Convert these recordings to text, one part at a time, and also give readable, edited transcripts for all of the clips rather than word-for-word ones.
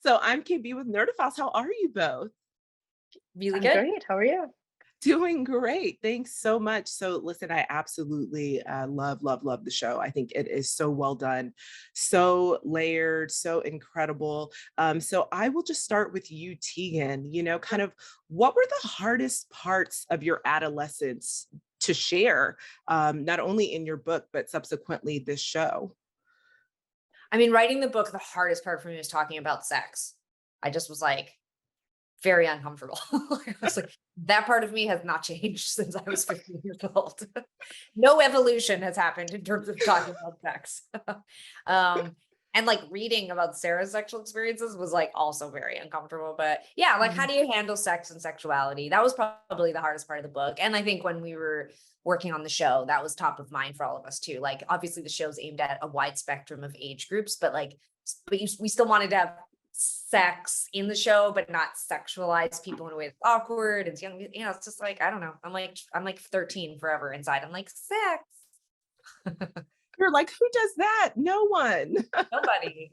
So I'm KB with Nerdifiles. How are you both? Really I'm good. great. How are you? Doing great. Thanks so much. So listen, I absolutely love the show. I think it is so well done, so layered, so incredible. So I will just start with you, Tegan. Kind of what were the hardest parts of your adolescence to share, not only in your book, but subsequently this show? I mean, writing the book, the hardest part for me was talking about sex. I just was like very uncomfortable. I was like, that part of me has not changed since I was 15 years old. No evolution has happened in terms of talking about sex. um, and like reading about Sarah's sexual experiences was like also very uncomfortable. But yeah, like how do you handle sex and sexuality? That was probably the hardest part of the book. And I think when we were working on the show, that was top of mind for all of us too. Like obviously the show's aimed at a wide spectrum of age groups, but we still wanted to have sex in the show, but not sexualize people in a way that's awkward and young. It's just like, I don't know. I'm like 13 forever inside. I'm like, sex. You're like, who does that? No one. Nobody.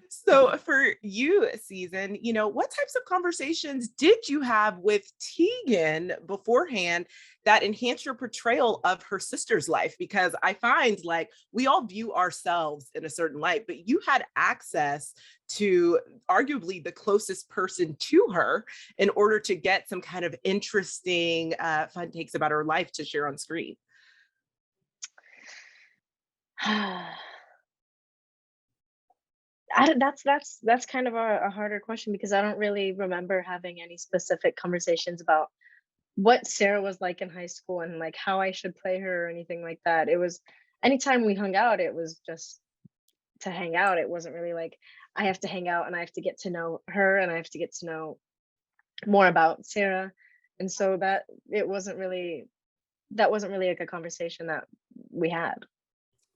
So for you, Season, what types of conversations did you have with Tegan beforehand that enhanced your portrayal of her sister's life? Because I find like we all view ourselves in a certain light, but you had access to arguably the closest person to her in order to get some kind of interesting, fun takes about her life to share on screen. That's kind of a harder question because I don't really remember having any specific conversations about what Sarah was like in high school and like how I should play her or anything like that. It was anytime we hung out, it was just to hang out. It wasn't really like I have to hang out and I have to get to know her and I have to get to know more about Sarah. And so that wasn't really like a conversation that we had.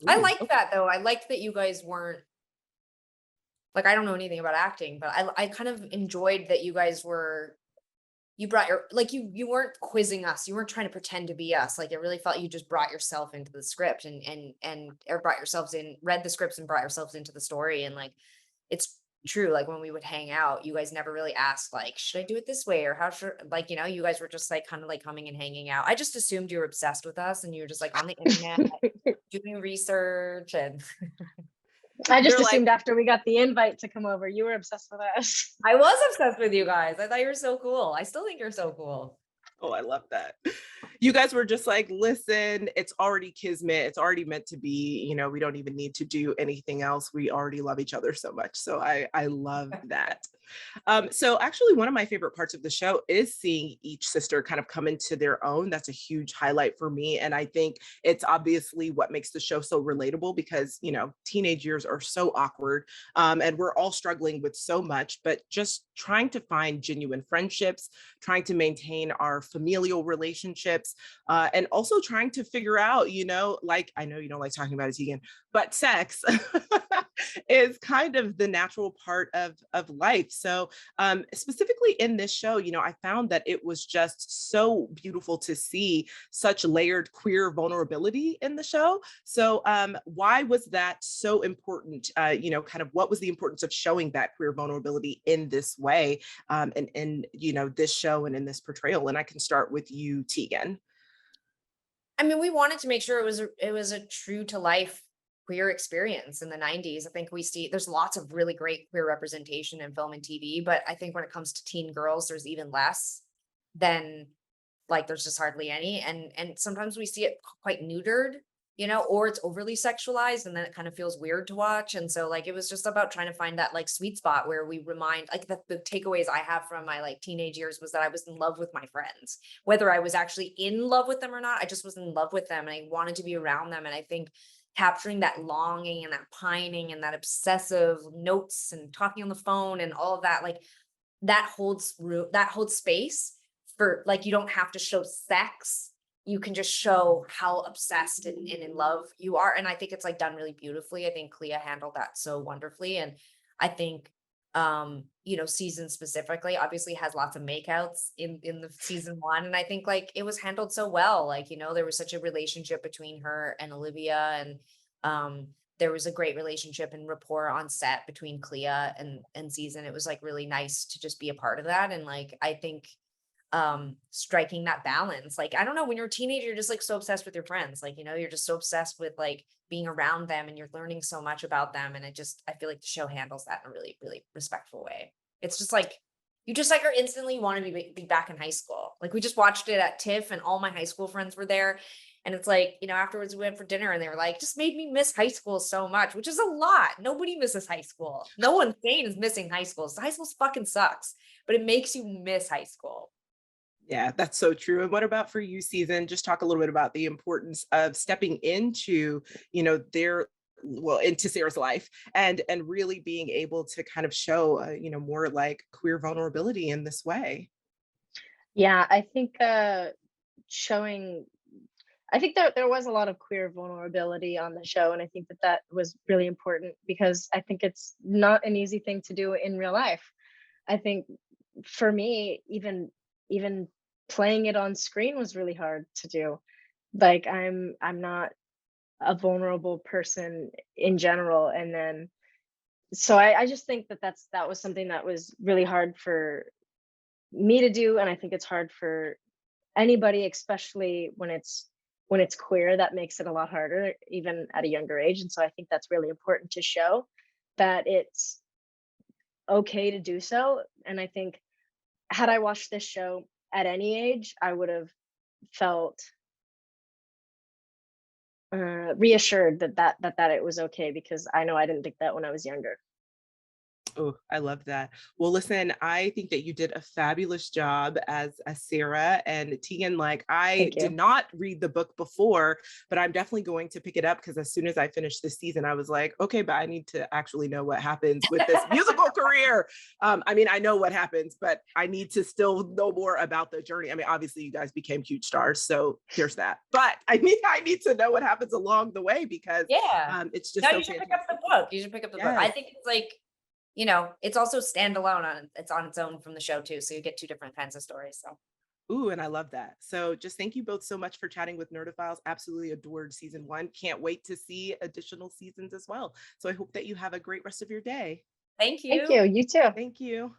I Ooh, like that though. I liked that you guys weren't like, I don't know anything about acting, but I kind of enjoyed that you guys were you brought your like you weren't quizzing us. You weren't trying to pretend to be us. Like it really felt you just brought yourself into the script and or brought yourselves in, read the scripts and brought yourselves into the story. And like it's true. Like when we would hang out, you guys never really asked like, should I do it this way or how should like, you guys were just like kind of like coming and hanging out. I just assumed you were obsessed with us and you were just like on the internet doing research and I just you're like, assumed after we got the invite to come over, you were obsessed with us. I was obsessed with you guys. I thought you were so cool. I still think you're so cool. oh, I love that. You guys were just like, listen, it's already kismet. It's already meant to be. We don't even need to do anything else. We already love each other so much. So I love that. So actually, one of my favorite parts of the show is seeing each sister kind of come into their own. That's a huge highlight for me. And I think it's obviously what makes the show so relatable because, teenage years are so awkward and we're all struggling with so much, but just trying to find genuine friendships, trying to maintain our familial relationships, and also trying to figure out, like I know you don't like talking about it, Tegan, but sex is kind of the natural part of life. So specifically in this show, I found that it was just so beautiful to see such layered queer vulnerability in the show. So why was that so important? Kind of what was the importance of showing that queer vulnerability in this way, and in this show and in this portrayal? And I can start with you, Tegan. I mean, we wanted to make sure it was a true to life queer experience in the 90s. I think we see there's lots of really great queer representation in film and TV, but I think when it comes to teen girls, there's even less than like there's just hardly any. And sometimes we see it quite neutered, or it's overly sexualized and then it kind of feels weird to watch. And so like it was just about trying to find that like sweet spot where we remind like the takeaways I have from my like teenage years was that I was in love with my friends, whether I was actually in love with them or not. I just was in love with them and I wanted to be around them. And I think capturing that longing and that pining and that obsessive notes and talking on the phone and all of that, like that holds room, that holds space for like you don't have to show sex. You can just show how obsessed and in love you are. And I think it's like done really beautifully. I think Clea handled that so wonderfully. And I think season specifically obviously has lots of makeouts in the season one. And I think like it was handled so well. Like, there was such a relationship between her and Olivia and there was a great relationship and rapport on set between Clea and Seazynn. It was like really nice to just be a part of that. And like, I think striking that balance, like, I don't know, when you're a teenager, you're just like so obsessed with your friends, like, you're just so obsessed with like being around them and you're learning so much about them. And I feel like the show handles that in a really, really respectful way. It's just like, you just like are instantly want to be back in high school. Like we just watched it at TIFF and all my high school friends were there. And it's like, afterwards we went for dinner and they were like, just made me miss high school so much, which is a lot. Nobody misses high school. No one sane is missing high school. So high school fucking sucks, but it makes you miss high school. Yeah, that's so true. And what about for you, Seazynn? Just talk a little bit about the importance of stepping into, their into Sarah's life and really being able to kind of show, more like queer vulnerability in this way. Yeah, I think showing I think that there was a lot of queer vulnerability on the show, and I think that that was really important because I think it's not an easy thing to do in real life. I think for me, even playing it on screen was really hard to do. Like I'm not a vulnerable person in general, and then so I just think that that was something that was really hard for me to do, and I think it's hard for anybody, especially when it's queer. That makes it a lot harder, even at a younger age. And so I think that's really important to show that it's okay to do so. And I think had I watched this show at any age, I would have felt reassured that it was okay, because I know I didn't think that when I was younger. Oh, I love that. Well, listen, I think that you did a fabulous job as a Sarah and Tegan. Like, I Thank did you. not read the book before, but I'm definitely going to pick it up because as soon as I finished this season, I was like, okay, but I need to actually know what happens with this musical career. I mean, I know what happens, but I need to still know more about the journey. I mean, obviously, you guys became huge stars, so there's that. But I need to know what happens along the way because Yeah. it's just No, so you should pick up the fantastic. book. You should pick up the book. I Yes. think it's like, it's also standalone it's on its own from the show too. So you get two different kinds of stories. So Ooh, and I love that. So just thank you both so much for chatting with Nerdophiles. Absolutely adored season 1. Can't wait to see additional seasons as well. So I hope that you have a great rest of your day. thank Thank you. you. You too. Thank you.